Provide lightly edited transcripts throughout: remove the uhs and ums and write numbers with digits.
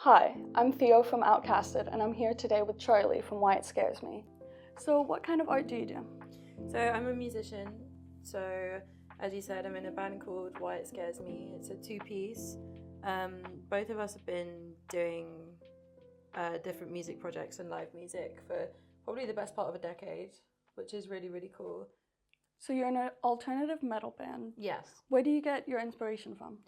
Hi, I'm Theo from Outcasted, and I'm here today with Charlie from Why It Scares Me. So what kind of art do you do? So I'm a musician. So as you said, I'm in a band called Why It Scares Me. It's a two-piece. Both of us have been doing different music projects and live music for probably the best part of a decade, which is really, really cool. So you're in an alternative metal band. Yes. Where do you get your inspiration from?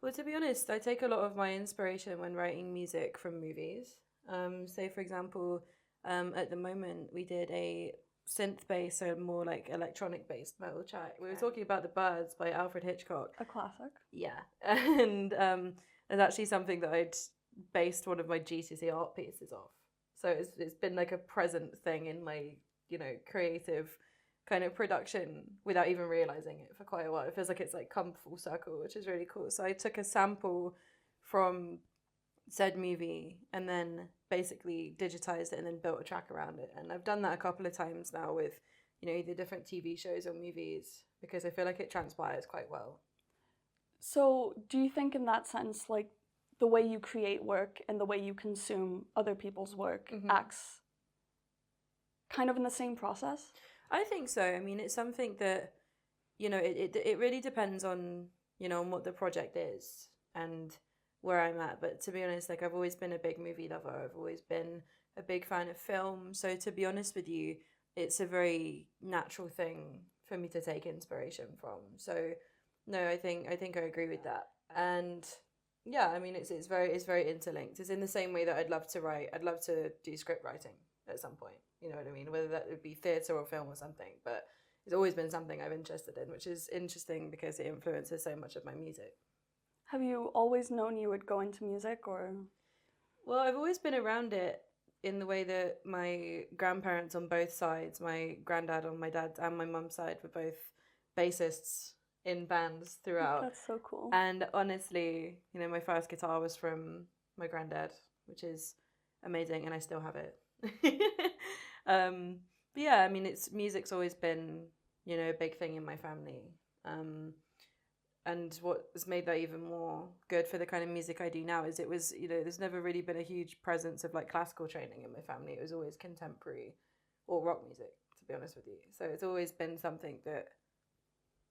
Well, to be honest, I take a lot of my inspiration when writing music from movies. So, for example, at the moment we did a synth-based, so more like electronic-based metal track. We were talking about The Birds by Alfred Hitchcock. A classic. Yeah, and it's actually something that I'd based one of my GCSE art pieces off. So it's been like a present thing in my creative kind of production without even realizing it for quite a while. It feels like it's like come full circle, which is really cool. So I took a sample from said movie and then basically digitized it and then built a track around it. And I've done that a couple of times now with either different TV shows or movies because I feel like it transpires quite well. So do you think in that sense, like the way you create work and the way you consume other people's work acts kind of in the same process? I think so. I mean, it's something that, it really depends on, on what the project is and where I'm at. But to be honest, like I've always been a big movie lover. I've always been a big fan of film. So to be honest with you, it's a very natural thing for me to take inspiration from. So no, I think I agree with that. And yeah, I mean, it's very interlinked. It's in the same way that I'd love to write. I'd love to do script writing at some point. You know what I mean? Whether that would be theatre or film or something. But it's always been something I'm interested in, which is interesting because it influences so much of my music. Have you always known you would go into music or? Well, I've always been around it in the way that my grandparents on both sides, my granddad on my dad's and my mum's side, were both bassists in bands throughout. That's so cool. And honestly, my first guitar was from my granddad, which is amazing, and I still have it. But yeah, I mean, music's always been, a big thing in my family. And what has made that even more good for the kind of music I do now is it was, there's never really been a huge presence of like classical training in my family. It was always contemporary or rock music, to be honest with you. So it's always been something that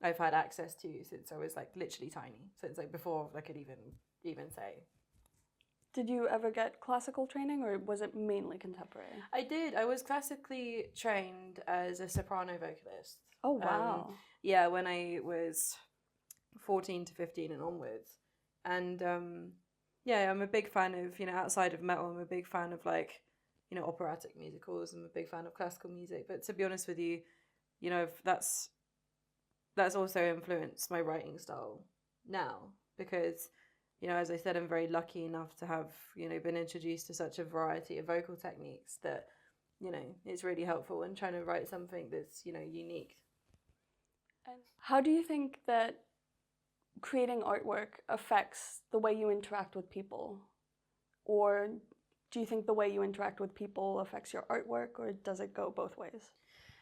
I've had access to since I was like literally tiny, since like before I could even say. Did you ever get classical training or was it mainly contemporary? I did. I was classically trained as a soprano vocalist. Oh, wow. Yeah, when I was 14 to 15 and onwards. And yeah, I'm a big fan of, outside of metal, I'm a big fan of like, operatic musicals. I'm a big fan of classical music. But to be honest with you, that's also influenced my writing style now because, as I said, I'm very lucky enough to have, been introduced to such a variety of vocal techniques that, it's really helpful when trying to write something that's, unique. And how do you think that creating artwork affects the way you interact with people? Or do you think the way you interact with people affects your artwork, or does it go both ways?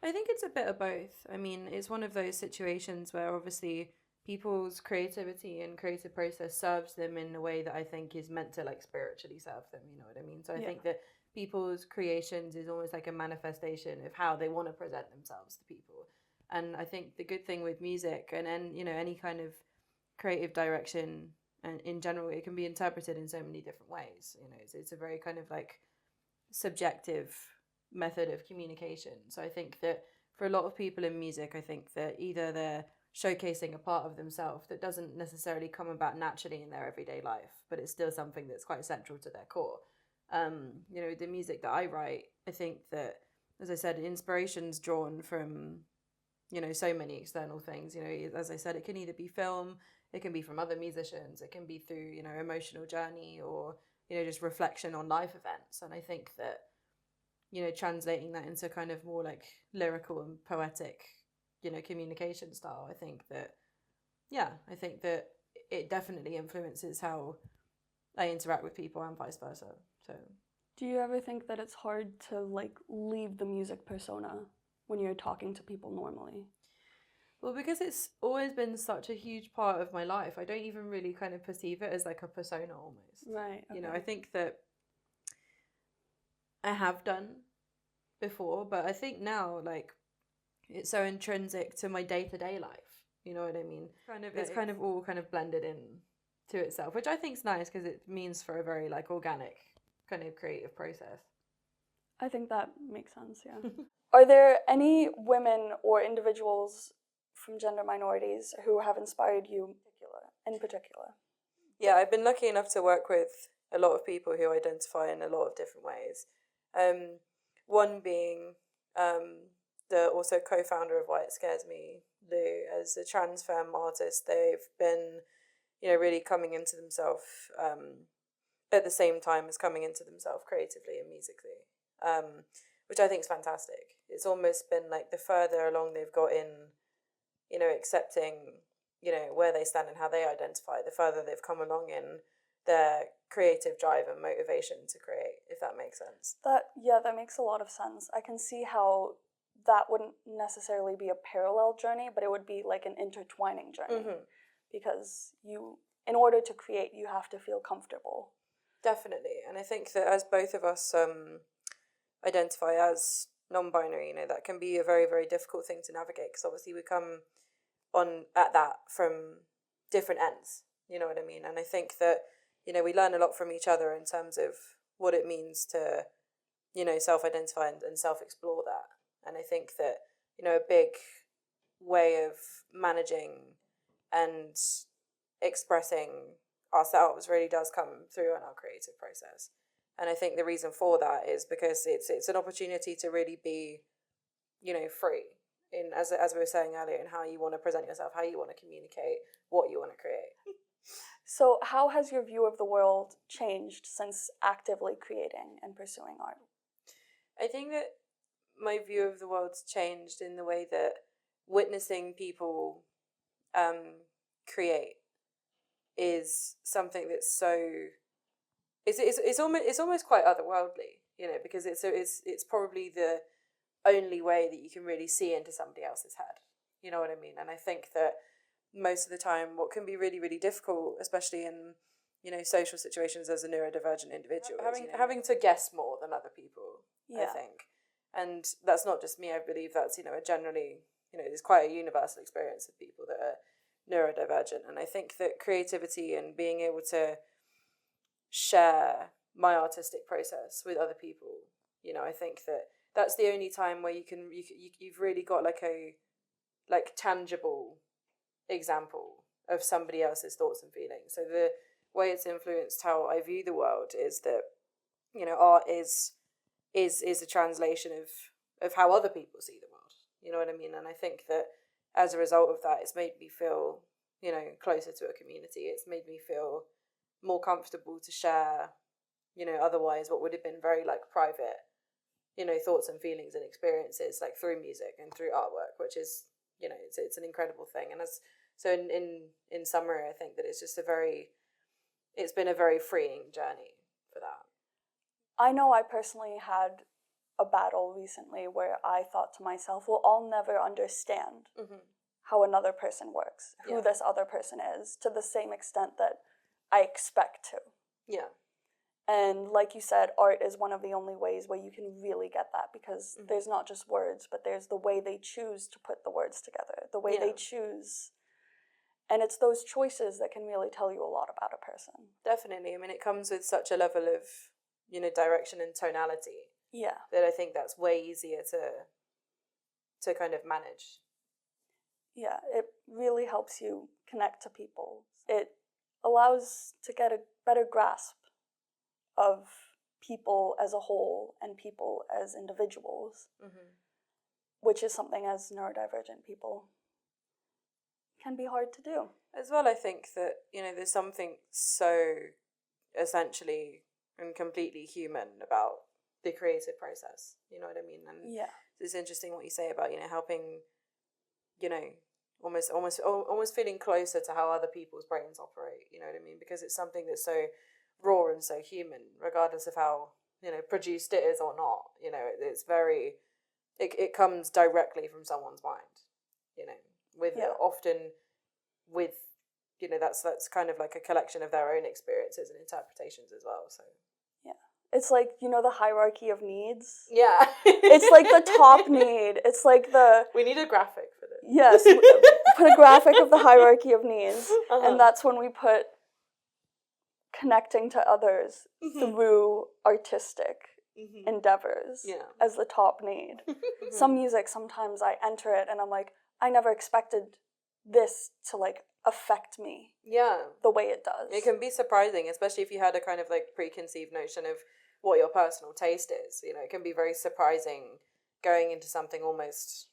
I think it's a bit of both. I mean, it's one of those situations where obviously people's creativity and creative process serves them in a way that I think is meant to like spiritually serve them, you know what I mean? So I think that people's creations is almost like a manifestation of how they want to present themselves to people. And I think the good thing with music and any kind of creative direction and in general, it can be interpreted in so many different ways. It's a very kind of like subjective method of communication. So I think that for a lot of people in music, I think that either they're showcasing a part of themselves that doesn't necessarily come about naturally in their everyday life, but it's still something that's quite central to their core. The music that I write, I think that, as I said, inspiration's drawn from, so many external things. As I said, it can either be film, it can be from other musicians, it can be through, emotional journey or, just reflection on life events. And I think that, translating that into kind of more like lyrical and poetic, communication style, I think that it definitely influences how I interact with people and vice versa. So do you ever think that it's hard to like leave the music persona when you're talking to people normally? Well, because it's always been such a huge part of my life, I don't even really kind of perceive it as like a persona almost. Right. Okay. You know, I think that I have done before, but I think now, like, it's so intrinsic to my day-to-day life. You know what I mean? It's kind of all kind of blended in to itself, which I think is nice because it means for a very like organic kind of creative process. I think that makes sense, yeah. Are there any women or individuals from gender minorities who have inspired you in particular? Yeah, I've been lucky enough to work with a lot of people who identify in a lot of different ways. One being the also co-founder of Why It Scares Me, Lou, as a trans femme artist. They've been, really coming into themselves at the same time as coming into themselves creatively and musically, which I think is fantastic. It's almost been like the further along they've got in, accepting, where they stand and how they identify, the further they've come along in their creative drive and motivation to create, if that makes sense. That makes a lot of sense. I can see how that wouldn't necessarily be a parallel journey, but it would be like an intertwining journey. Mm-hmm. Because in order to create, you have to feel comfortable. Definitely. And I think that as both of us identify as non-binary, that can be a very, very difficult thing to navigate, because obviously we come on at that from different ends, you know what I mean? And I think that, we learn a lot from each other in terms of what it means to, self-identify and self-explore that. And I think that, a big way of managing and expressing ourselves really does come through in our creative process. And I think the reason for that is because it's an opportunity to really be, free in, as we were saying earlier, in how you want to present yourself, how you want to communicate, what you want to create. So how has your view of the world changed since actively creating and pursuing art? I think that my view of the world's changed in the way that witnessing people create is something that's so it's almost quite otherworldly, because it's probably the only way that you can really see into somebody else's head. You know what I mean? And I think that most of the time, what can be really, really difficult, especially in social situations as a neurodivergent individual, having to guess more than other people. Yeah. I think, and that's not just me. I believe that's a generally there's quite a universal experience of people that are neurodivergent, and I think that creativity and being able to share my artistic process with other people, I think that that's the only time where you've really got like a tangible example of somebody else's thoughts and feelings. So the way it's influenced how I view the world is that art is a translation of how other people see the world. You know what I mean? And I think that as a result of that, it's made me feel closer to a community. It's made me feel more comfortable to share otherwise what would have been very private thoughts and feelings and experiences through music and through artwork, which is it's an incredible thing. And in summary, I think that it's been a very freeing journey for that. I know I personally had a battle recently where I thought to myself, well, I'll never understand how another person works, who this other person is, to the same extent that I expect to. Yeah. And like you said, art is one of the only ways where you can really get that, because there's not just words, but there's the way they choose to put the words together, the way they choose. And it's those choices that can really tell you a lot about a person. Definitely. I mean, it comes with such a level of, direction and tonality. Yeah. That I think that's way easier to kind of manage. Yeah, it really helps you connect to people. It allows to get a better grasp of people as a whole and people as individuals, which is something as neurodivergent people can be hard to do. As well, I think that, there's something so essentially and completely human about the creative process. You know what I mean? And it's interesting what you say about, helping, almost feeling closer to how other people's brains operate. You know what I mean? Because it's something that's so raw and so human, regardless of how produced it is or not. It's very, it comes directly from someone's mind. with often with, you know, that's kind of like a collection of their own experiences and interpretations as well. So yeah, it's like, you know, the hierarchy of needs. Yeah. It's like the top need. It's like the... We need a graphic for this. Yes, put a graphic of the hierarchy of needs. And that's when we put connecting to others through artistic endeavors as the top need. Some music, sometimes I enter it and I'm like, I never expected this to like affect me the way it does. It can be surprising, especially if you had a kind of like preconceived notion of what your personal taste is. You know, it can be very surprising going into something almost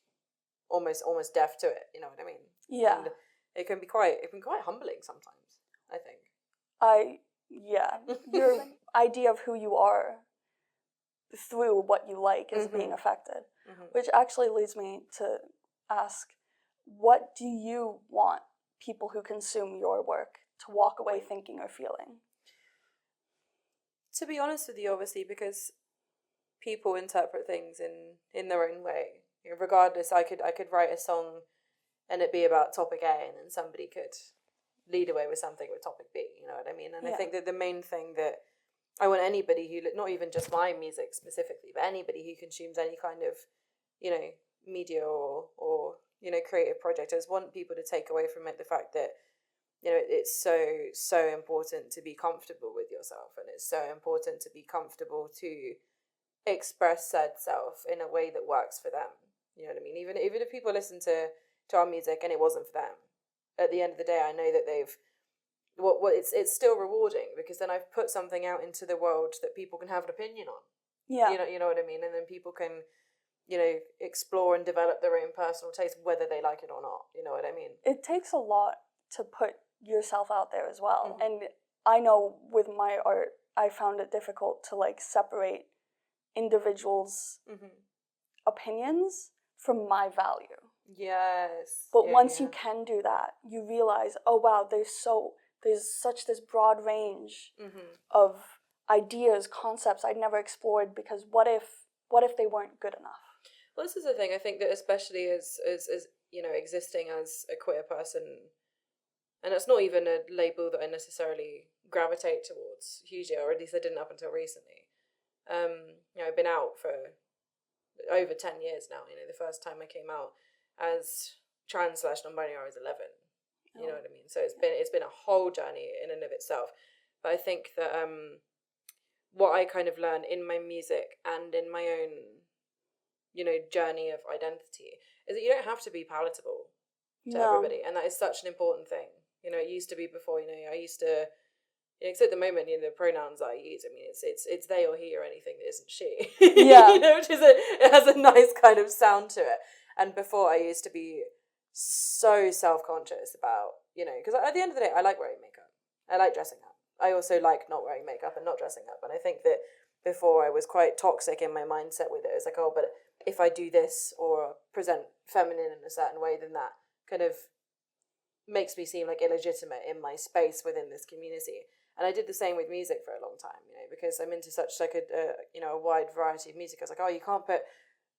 deaf to it. You know what I mean? Yeah. And it can be quite humbling sometimes, I think. Your idea of who you are through what you like is being affected. Which actually leads me to ask, what do you want people who consume your work to walk away thinking or feeling? To be honest with you, obviously, because people interpret things in their own way. You know, regardless, I could write a song and it be about topic A, and then somebody could lead away with something with topic B. You know what I mean? And I think that the main thing that I want anybody who, not even just my music specifically, but anybody who consumes any kind of, you know, media or you know, creative project, I just want people to take away from it the fact that, you know, it's so important to be comfortable with yourself, and it's so important to be comfortable to express said self in a way that works for them. You know what I mean? Even if people listen to our music and it wasn't for them, at the end of the day, I know that they've it's still rewarding, because then I've put something out into the world that people can have an opinion on. Yeah. You know what I mean? And then people can, you know, explore and develop their own personal taste, whether they like it or not. You know what I mean? It takes a lot to put yourself out there as well. And I know with my art, I found it difficult to like separate individuals' opinions from my value. Yes. But once you can do that, you realize, oh wow, there's such this broad range of ideas, concepts I'd never explored, because what if they weren't good enough? Well, this is the thing. I think that especially as you know, existing as a queer person, and it's not even a label that I necessarily gravitate towards hugely, or at least I didn't up until recently. You know, I've been out for over 10 years now. You know, the first time I came out as trans/non-binary, I was 11. You know what I mean? So it's been a whole journey in and of itself. But I think that what I kind of learned in my music and in my own, you know, journey of identity is that you don't have to be palatable to everybody, and that is such an important thing. You know, it used to be before. You know, I used to. Because at the moment, you know, the pronouns I use, I mean, it's they or he or anything that isn't she. Yeah. You know, it has a nice kind of sound to it. And before, I used to be so self-conscious about, you know, because at the end of the day, I like wearing makeup. I like dressing up. I also like not wearing makeup and not dressing up. And I think that before I was quite toxic in my mindset with it. It's like, oh, but if I do this or present feminine in a certain way, then that kind of makes me seem like illegitimate in my space within this community. And I did the same with music for a long time, you know, because I'm into such like a wide variety of music. I was like, oh, you can't put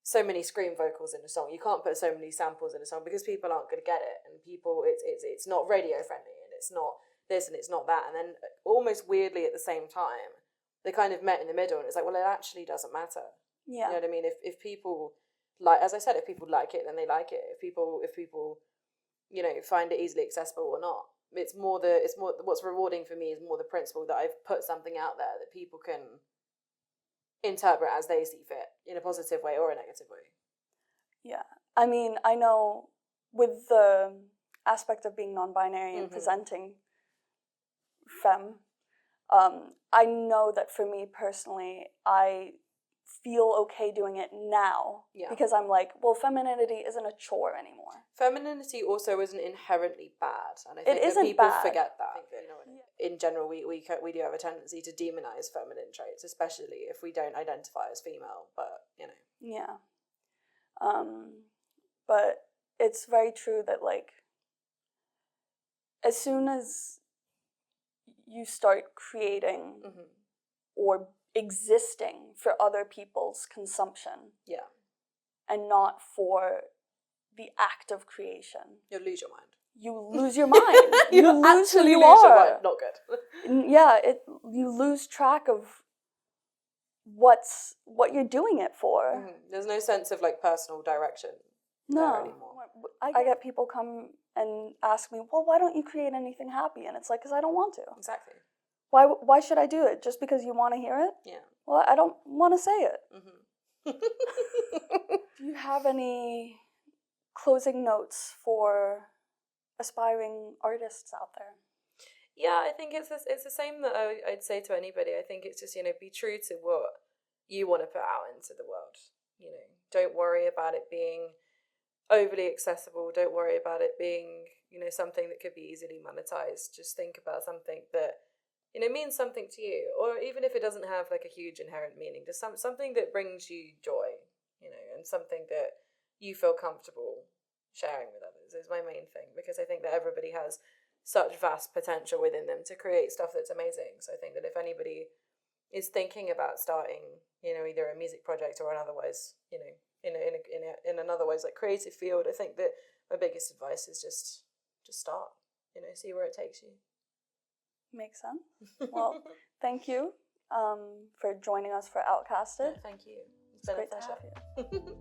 so many scream vocals in a song. You can't put so many samples in a song because people aren't going to get it, and people it's not radio friendly, and it's not this and it's not that. And then almost weirdly at the same time, they kind of met in the middle, and it's like, well, it actually doesn't matter. Yeah. You know what I mean? If people like, as I said, if people like it, then they like it. If people you know, find it easily accessible or not. It's more what's rewarding for me is more the principle that I've put something out there that people can interpret as they see fit, in a positive way or a negative way. Yeah. I mean, I know with the aspect of being non-binary and presenting femme, I know that for me personally, I feel okay doing it now because I'm like, well, femininity isn't a chore anymore. Femininity also isn't inherently bad, and I think that people bad. forget that. I think that, you know, in general, we do have a tendency to demonize feminine traits, especially if we don't identify as female. But you know, yeah. But it's very true that like, as soon as you start creating or existing for other people's consumption, and not for the act of creation. You'll lose your mind. You lose your mind. you lose who you lose your are. mind. Not good. Yeah, you lose track of what you're doing it for. There's no sense of like personal direction there anymore. I get people come and ask me, well, why don't you create anything happy? And it's like, because I don't want to. Exactly. Why should I do it? Just because you want to hear it? Yeah. Well, I don't want to say it. Mm-hmm. Do you have any closing notes for aspiring artists out there? Yeah, I think it's the same that I'd say to anybody. I think it's just, be true to what you want to put out into the world. Don't worry about it being overly accessible. Don't worry about it being, something that could be easily monetized. Just think about something that, means something to you. Or even if it doesn't have like a huge inherent meaning, just something that brings you joy, and something that you feel comfortable sharing with others is my main thing. Because I think that everybody has such vast potential within them to create stuff that's amazing. So I think that if anybody is thinking about starting, either a music project or an otherwise, in an otherwise like creative field, I think that my biggest advice is just start, see where it takes you. Makes sense. Well, thank you for joining us for Outcasted. Yeah, thank you. It's great to have you.